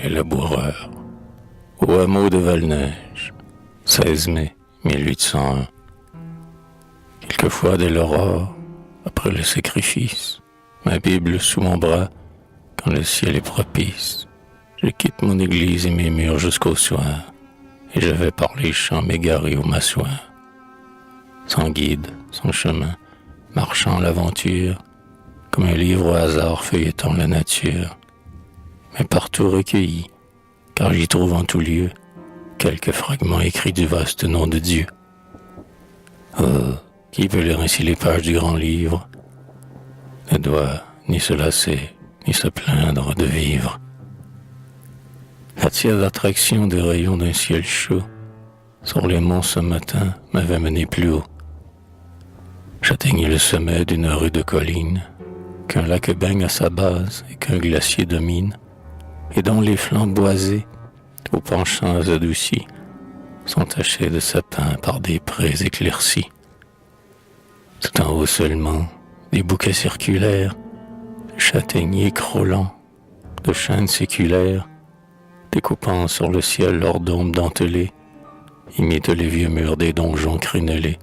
Les laboureurs, au hameau de Valneige, 16 mai 1801. Quelquefois dès l'aurore, après le sacrifice, ma Bible sous mon bras, quand le ciel est propice, je quitte mon église et mes murs jusqu'au soir, et je vais par les champs m'égarer ou m'asseoir. Sans guide, sans chemin, marchant l'aventure, comme un livre au hasard feuilletant la nature, mais partout recueilli, car j'y trouve en tout lieu quelques fragments écrits du vaste nom de Dieu. Oh, qui peut lire ainsi les pages du grand livre, ne doit ni se lasser, ni se plaindre de vivre. La tiède attraction des rayons d'un ciel chaud sur les monts ce matin m'avait mené plus haut. J'atteignis le sommet d'une rude colline qu'un lac baigne à sa base et qu'un glacier domine, et dont les flancs boisés, aux penchants adoucis, sont tachés de sapins par des prés éclaircis. Tout en haut seulement, des bouquets circulaires, de châtaigniers crôlants, de chênes séculaires, découpant sur le ciel leurs dômes dentelés, imitent les vieux murs des donjons crénelés,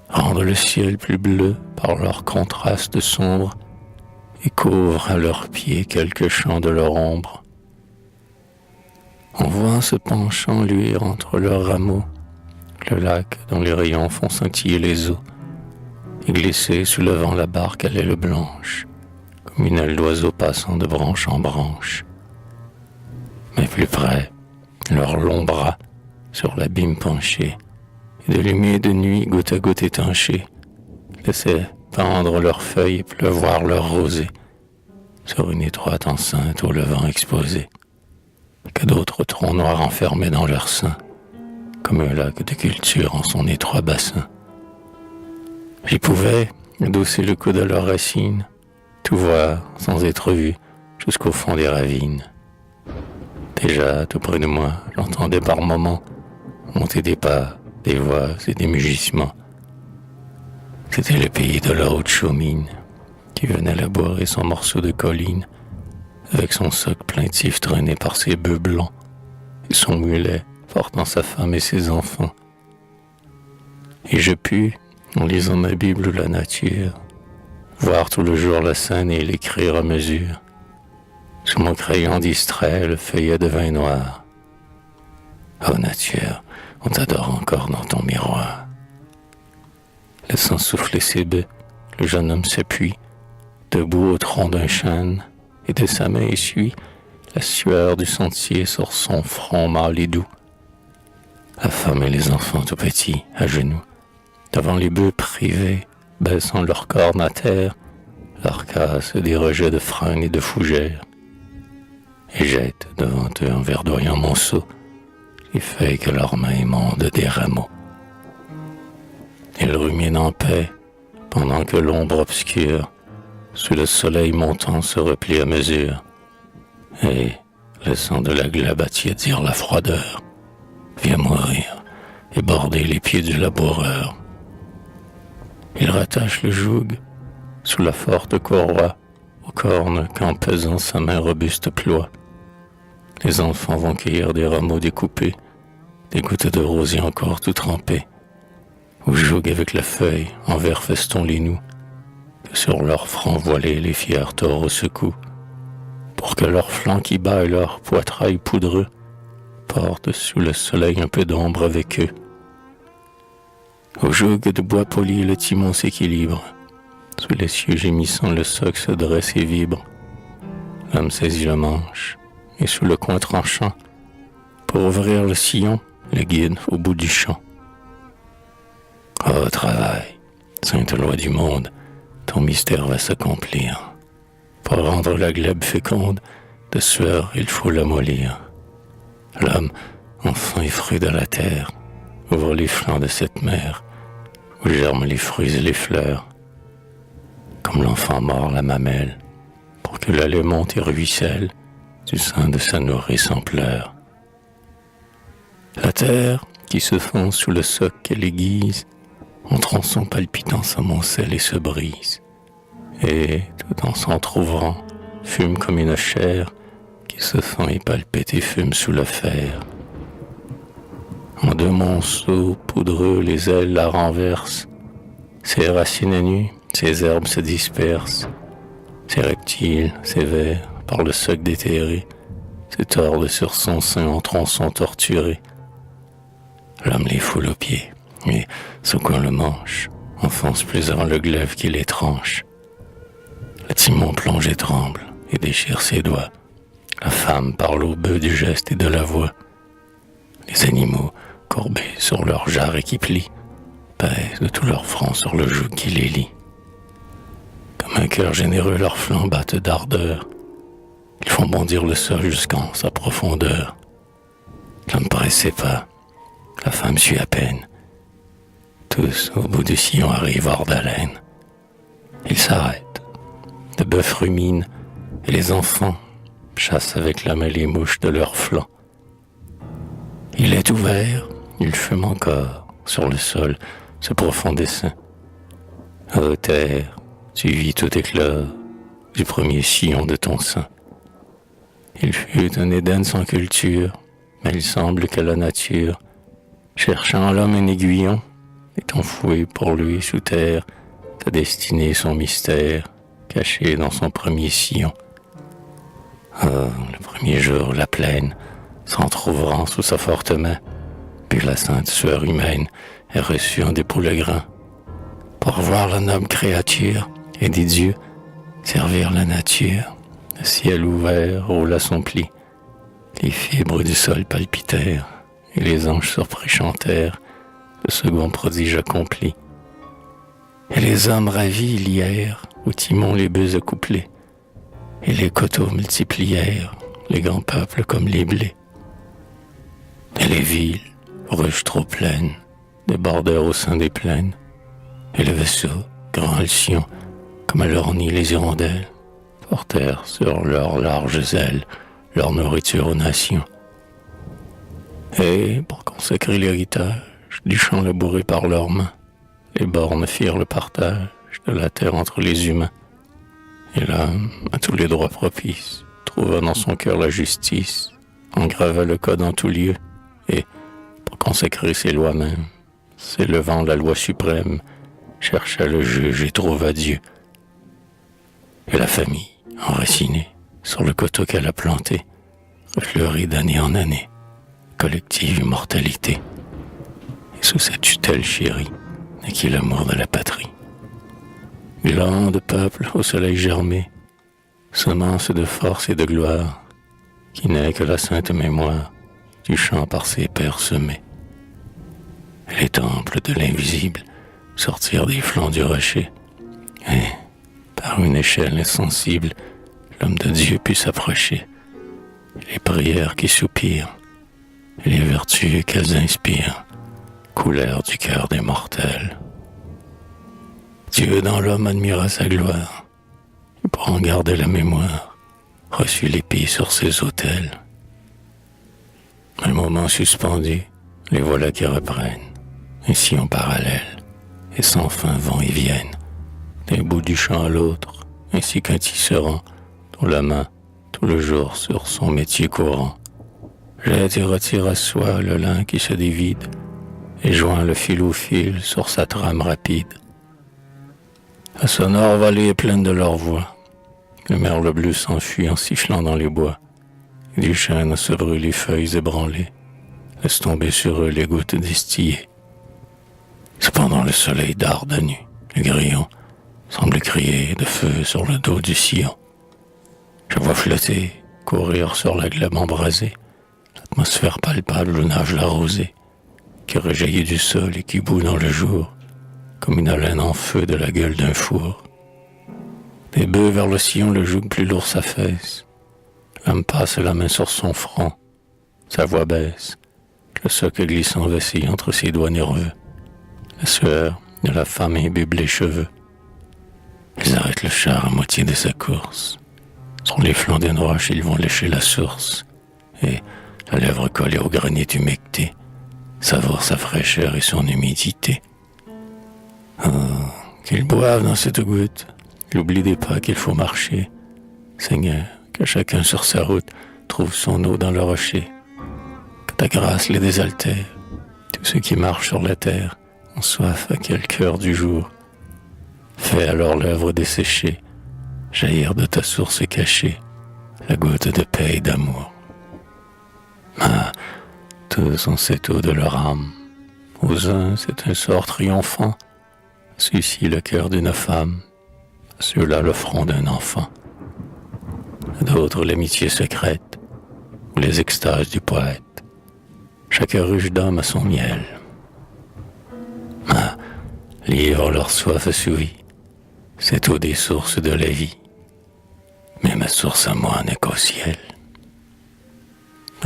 rendent le ciel plus bleu par leur contraste sombre et couvrent à leurs pieds quelques champs de leur ombre. On voit en se penchant luire entre leurs rameaux le lac dont les rayons font scintiller les eaux et glisser soulevant la barque à l'aile blanche comme une aile d'oiseau passant de branche en branche. Mais plus près, leurs longs bras sur l'abîme penché et de l'humide nuit goutte à goutte étanchée laissaient pendre leurs feuilles et pleuvoir leurs rosées sur une étroite enceinte au levant exposée, que d'autres troncs noirs enfermaient dans leur sein, comme un lac de culture en son étroit bassin. J'y pouvais, adosser le coude à leurs racines, tout voir sans être vu jusqu'au fond des ravines. Déjà, tout près de moi, j'entendais par moments monter des pas, des voix et des mugissements. C'était le pays de la haute chaumine, qui venait labourer son morceau de colline, avec son soc plaintif traîné par ses bœufs blancs, et son mulet portant sa femme et ses enfants. Et je pus, en lisant ma Bible ou la nature, voir tout le jour la scène et l'écrire à mesure. Sous mon crayon distrait, le feuillet de vin noir. Oh nature, on t'adore encore dans ton miroir. Laissant souffler ses baies, le jeune homme s'appuie, debout au tronc d'un chêne, et de sa main essuie la sueur du sentier sur son front mâle et doux. La femme et les enfants tout petits, à genoux, devant les bœufs privés, baissant leurs cornes à terre, leur casse des rejets de frênes et de fougères, et jettent devant eux en verdoyant monceau les feuilles que leurs mains émondent des rameaux. Ils ruminent en paix, pendant que l'ombre obscure, sous le soleil montant, se replie à mesure, et, laissant de la glabe attiédir la froideur, vient mourir et border les pieds du laboureur. Il rattache le joug, sous la forte courroie, aux cornes qu'en pesant sa main robuste ploie. Les enfants vont cueillir des rameaux découpés, des gouttes de rosier encore tout trempées, ou jouent avec la feuille en vert feston les noux, que sur leurs fronts voilés les fiers taureaux secouent, pour que leur flanc qui bat et leur poitrail poudreux portent sous le soleil un peu d'ombre avec eux. Au joug de bois poli le timon s'équilibre, sous les cieux gémissants le soc se dresse et vibre. L'homme saisit le manche, et sous le coin tranchant, pour ouvrir le sillon, le guide au bout du champ. Oh travail, sainte loi du monde, ton mystère va s'accomplir. Pour rendre la glèbe féconde, de sueur il faut l'amollir. L'homme, enfant et fruit de la terre, ouvre les flancs de cette mer, où germent les fruits et les fleurs. Comme l'enfant mord la mamelle, pour que le lait monte et ruisselle, du sein de sa nourrice en pleurs. La terre, qui se fond sous le soc qu'elle aiguise, en tronçon palpitant s'amoncelle et se brise, et, tout en s'entr'ouvrant, fume comme une chair qui se fend et palpite et fume sous le fer. En deux monceaux poudreux, les ailes la renversent. Ses racines à nu, ses herbes se dispersent. Ses reptiles, ses vers, par le soc déterré, se tordent sur son sein en tronçons torturés. L'homme les foule aux pieds, et, secouant le manche, enfonce plus avant le glaive qui les tranche. Le timon plonge et tremble, et déchire ses doigts. La femme parle au bœuf du geste et de la voix. Les animaux, courbés sur leurs jarrets qui plient, pèsent de tout leur front sur le joug qui les lie. Comme un cœur généreux, leurs flancs battent d'ardeur. Ils font bondir le sol jusqu'en sa profondeur. L'homme presse ses pas, la femme suit à peine. Tous, au bout du sillon, arrivent hors d'haleine. Ils s'arrêtent. Le bœuf rumine, et les enfants chassent avec la main les mouches de leurs flancs. Il est ouvert, il fume encore, sur le sol, ce profond dessin. Ô terre, tu vis tout éclore du premier sillon de ton sein. Il fut un Éden sans culture, mais il semble que la nature, cherchant en l'homme un aiguillon, est enfouie pour lui sous terre, ta destinée son mystère, caché dans son premier sillon. Oh, le premier jour, la plaine, s'entr'ouvrant sous sa forte main, puis la sainte sueur humaine est reçue en dépôt le grain. Pour voir la noble créature et des dieux servir la nature, le ciel ouvert roula son pli, les fibres du sol palpitèrent, et les anges surpris chantèrent le second prodige accompli. Et les hommes ravis lièrent au timon les bœufs accouplés, et les coteaux multiplièrent les grands peuples comme les blés. Et les villes, ruches trop pleines, débordèrent au sein des plaines, et les vaisseaux, grands alcyons, comme à leur nid les hirondelles, portèrent sur leurs larges ailes leur nourriture aux nations. Et, pour consacrer l'héritage du champ labouré par leurs mains, les bornes firent le partage de la terre entre les humains. Et l'homme, à tous les droits propices, trouva dans son cœur la justice, engrava le code en tout lieu, et, pour consacrer ses lois mêmes, s'élevant la loi suprême, chercha le juge et trouva Dieu. Et la famille, enracinée, sur le coteau qu'elle a planté, fleurit d'année en année, collective immortalité. Et sous cette tutelle chérie, naquit l'amour de la patrie. Gland de peuple au soleil germé, semence de force et de gloire, qui n'est que la sainte mémoire du chant par ses pères semé. Les temples de l'invisible sortirent des flancs du rocher, et, par une échelle insensible, l'homme de Dieu put s'approcher. Les prières qui soupirent, les vertus qu'elles inspirent, coulèrent du cœur des mortels. Dieu dans l'homme admira sa gloire, et pour en garder la mémoire, reçut l'épée sur ses autels. Un moment suspendu, les voilà qui reprennent, ainsi en parallèle, et sans fin vont et viennent, d'un bout du champ à l'autre, ainsi qu'un tisserand, dont la main, tout le jour, sur son métier courant, jette et retire à soi le lin qui se dévide, et joint le fil au fil sur sa trame rapide. La sonore vallée est pleine de leur voix. Le merle bleu s'enfuit en sifflant dans les bois. Et du chêne se brûlent les feuilles ébranlées, laisse tomber sur eux les gouttes distillées. Cependant le soleil darde à nu, le grillon semble crier de feu sur le dos du sillon. Je vois flotter, courir sur la glèbe embrasée, l'atmosphère palpable où nage la rosée, qui rejaillit du sol et qui bout dans le jour, comme une haleine en feu de la gueule d'un four. Des bœufs vers le sillon, le joug plus lourd s'affaisse. L'homme passe la main sur son front, sa voix baisse, le socle glissant vacille entre ses doigts nerveux. La sueur de la femme imbibe les cheveux. Ils arrêtent le char à moitié de sa course. Sur les flancs d'une roche, ils vont lécher la source, et, la lèvre collée au granit humecté, savoure sa fraîcheur et son humidité. Oh, qu'ils boivent dans cette goutte l'oubli des pas qu'il faut marcher. Seigneur, que chacun sur sa route trouve son eau dans le rocher, que ta grâce les désaltère. Tous ceux qui marchent sur la terre ont soif à quelque heure du jour. Fais alors l'œuvre desséchée, jaillir de ta source cachée, la goutte de paix et d'amour. Ah, tous ont cette eau de leur âme. Aux uns, c'est un sort triomphant, ceux-ci le cœur d'une femme, ceux-là le front d'un enfant. À d'autres, l'amitié secrète, ou les extases du poète. Chaque ruche d'homme a son miel. Ah, livre leur soif assouvie, cette eau des sources de la vie. Mais ma source à moi n'est qu'au ciel.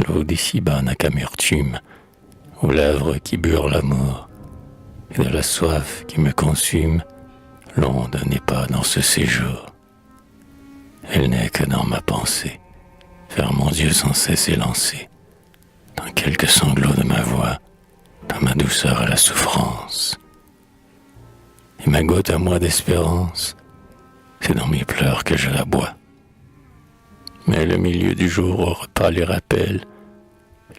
L'eau d'ici-bas n'a qu'amertume, aux lèvres qui burent l'amour, et de la soif qui me consume, l'onde n'est pas dans ce séjour. Elle n'est que dans ma pensée, vers mon Dieu sans cesse élancé, dans quelques sanglots de ma voix, dans ma douceur à la souffrance. Et ma goutte à moi d'espérance, c'est dans mes pleurs que je la bois. Mais le milieu du jour au repas les rappelle,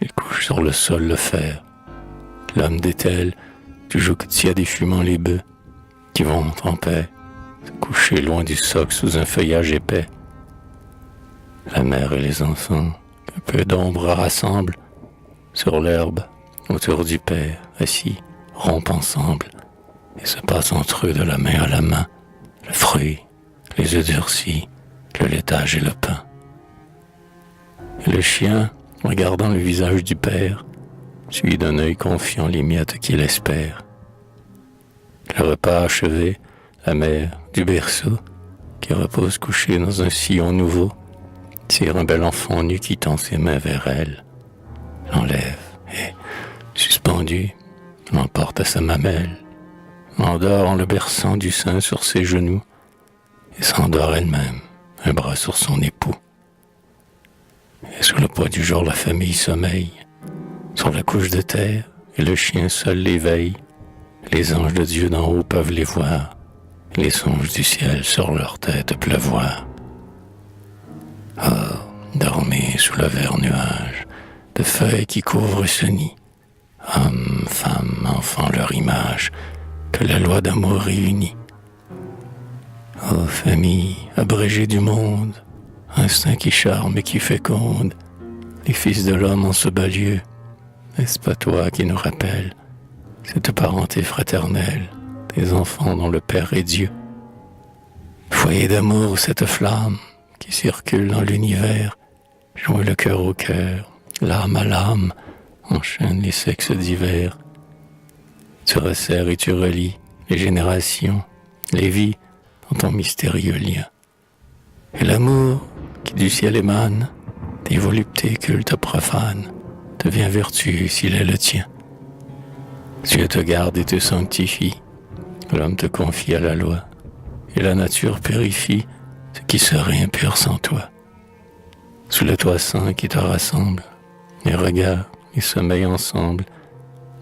ils couchent sur le sol le fer. L'homme dételle, du joug tiède et fumant les bœufs, qui vont en paix, se coucher loin du soc sous un feuillage épais. La mère et les enfants, qu'un peu d'ombre rassemble, sur l'herbe, autour du père, assis, rompent ensemble, et se passent entre eux de la main à la main, le fruit, les œufs durcis, le laitage et le pain. Et le chien, regardant le visage du père, suit d'un œil confiant les miettes qu'il espère. Le repas achevé, la mère, du berceau, qui repose couchée dans un sillon nouveau, tire un bel enfant nu qui tend ses mains vers elle, l'enlève et, suspendu, l'emporte à sa mamelle, l'endort en le berçant du sein sur ses genoux, et s'endort elle-même, un bras sur son époux. Et sous le poids du jour, la famille sommeille, sur la couche de terre, et le chien seul l'éveille. Les anges de Dieu d'en haut peuvent les voir, les songes du ciel sur leur tête pleuvoir. Oh, dormez sous le vert nuage, de feuilles qui couvrent ce nid. Hommes, femmes, enfants, leur image, que la loi d'amour réunit. Oh, famille, abrégée du monde, instinct qui charme et qui féconde, les fils de l'homme en ce bas lieu, n'est-ce pas toi qui nous rappelle cette parenté fraternelle des enfants dont le Père est Dieu? Foyer d'amour, cette flamme qui circule dans l'univers, joint le cœur au cœur, l'âme à l'âme, enchaîne les sexes divers. Tu resserres et tu relis les générations, les vies dans ton mystérieux lien. Et l'amour qui du ciel émane, des voluptés cultes profanes, devient vertu s'il est le tien. Dieu te garde et te sanctifie, l'homme te confie à la loi, et la nature purifie ce qui serait impur sans toi. Sous le toit saint qui te rassemble, les regards, les sommeils ensemble,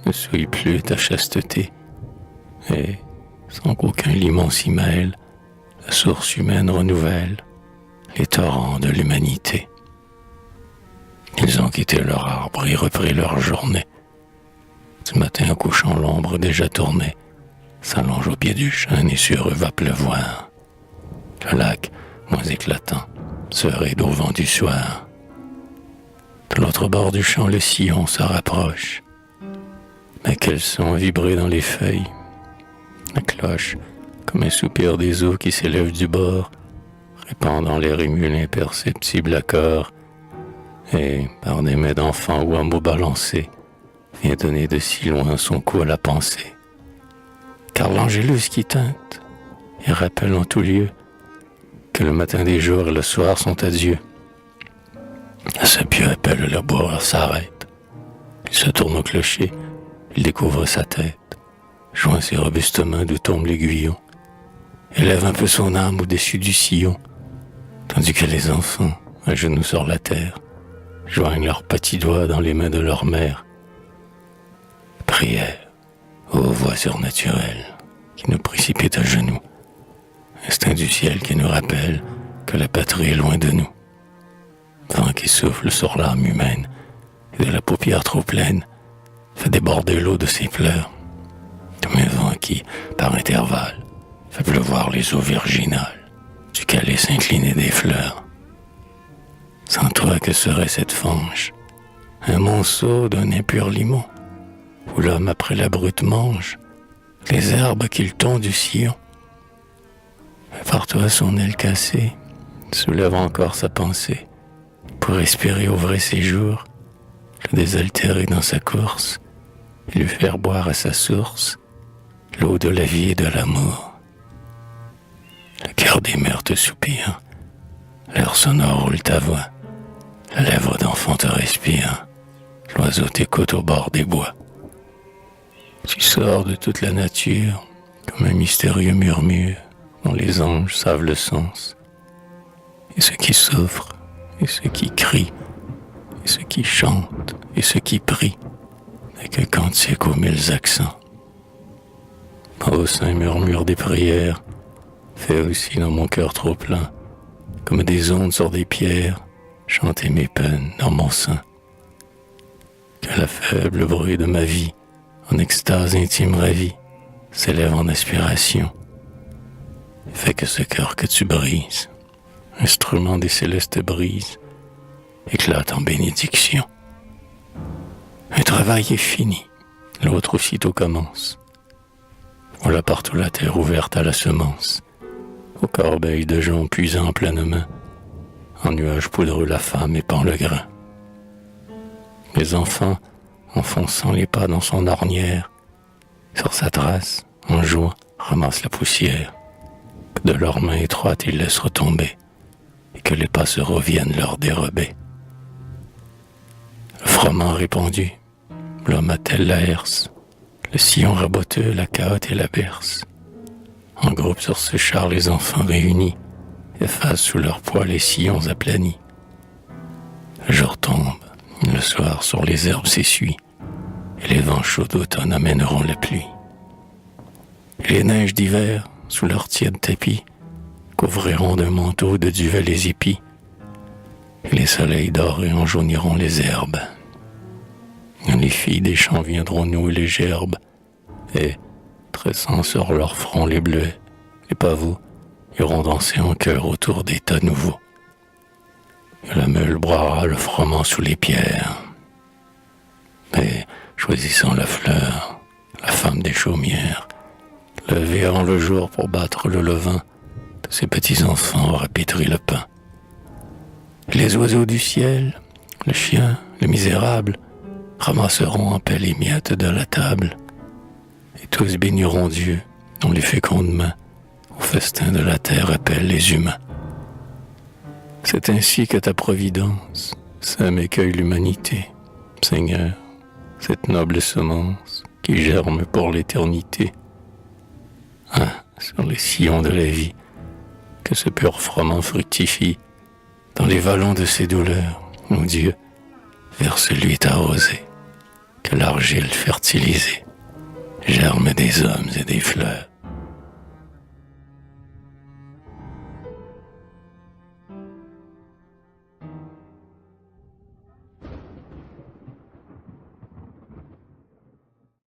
ne souillent plus ta chasteté, et, sans qu'aucun limon s'y mêle, la source humaine renouvelle les torrents de l'humanité. Ils ont quitté leur arbre et repris leur journée. Ce matin, au couchant, l'ombre déjà tournée s'allonge au pied du chêne et sur eux va pleuvoir. Le lac, moins éclatant, se ride au vent du soir. De l'autre bord du champ, le sillon se rapproche. Mais quels sons vibrés dans les feuilles. La cloche, comme un soupir des eaux qui s'élèvent du bord, répand dans l'air ému l'imperceptible accord, et, par des mains d'enfant ou un mot balancé, vient donner de si loin son coup à la pensée. Car l'angélus qui teinte et rappelle en tout lieu que le matin des jours et le soir sont à Dieu. À ce pieux appel, le laboureur s'arrête. Il se tourne au clocher, il découvre sa tête, joint ses robustes mains d'où tombe l'aiguillon, élève un peu son âme au-dessus du sillon, tandis que les enfants, à genoux sur la terre, joignent leurs petits doigts dans les mains de leur mère. Prière, ô voix surnaturelle, qui nous précipite à genoux, instinct du ciel qui nous rappelle que la patrie est loin de nous. vent qui souffle sur l'âme humaine et de la paupière trop pleine fait déborder l'eau de ses pleurs, comme un vent qui, par intervalles, fait pleuvoir les eaux virginales du calice incliné des fleurs. Sans toi, que serait cette fange? Un monceau d'un impur limon, où l'homme après la brute mange les herbes qu'il tond du sillon. Mais par toi, son aile cassée soulève encore sa pensée pour respirer au vrai séjour, le désaltérer dans sa course et lui faire boire à sa source l'eau de la vie et de l'amour. Le cœur des mers te soupire, l'air sonore roule ta voix, la lèvre d'enfant te respire, l'oiseau t'écoute au bord des bois. Tu sors de toute la nature comme un mystérieux murmure dont les anges savent le sens. Et ceux qui souffrent, et ceux qui crient, et ceux qui chantent, et ceux qui prient, n'est que cantique aux 1000 accents. Ô saint murmure des prières, fais aussi dans mon cœur trop plein, comme des ondes sur des pierres, chanter mes peines dans mon sein. Que la faible bruit de ma vie, en extase intime ravie, s'élève en aspiration. Fais que ce cœur que tu brises, instrument des célestes brises, éclate en bénédiction. Un travail est fini, l'autre aussitôt commence. Voilà partout la terre ouverte à la semence, aux corbeilles de joncs puisant en pleine main, en nuages poudreux la femme épand le grain. Les enfants, enfonçant les pas dans son ornière, sur sa trace, en jouant, ramassent la poussière, que de leurs mains étroites ils laissent retomber, et que les passereaux viennent leur dérober. Le froment répandu, l'homme attelle la herse, le sillon raboteux la cahote et la berce. En groupe sur ce char, les enfants réunis effacent sous leur poids les sillons aplanis. Le jour tombe, le soir sur les herbes s'essuie, et les vents chauds d'automne amèneront la pluie. Et les neiges d'hiver, sous leur tiède tapis, couvriront d'un manteau de duvet les épis, et les soleils dorés enjauniront les herbes. Les filles des champs viendront nouer les gerbes, et, tressant sur leur front les bleuets, les pavots iront danser en chœur autour des tas nouveaux. Et la meule broiera le froment sous les pierres. Et, choisissant la fleur, la femme des chaumières, levée avant le jour pour battre le levain, de ses petits-enfants aura pétri le pain. Et les oiseaux du ciel, le chien, le misérable, ramasseront en paix les miettes de la table, et tous béniront Dieu, dont les fécondes mains, au festin de la terre, appellent les humains. C'est ainsi que ta providence sème et cueille l'humanité, Seigneur, cette noble semence qui germe pour l'éternité. Sur les sillons de la vie, que ce pur froment fructifie, dans les vallons de ses douleurs, mon Dieu, vers celui t'a arrosé, que l'argile fertilisée germe des hommes et des fleurs.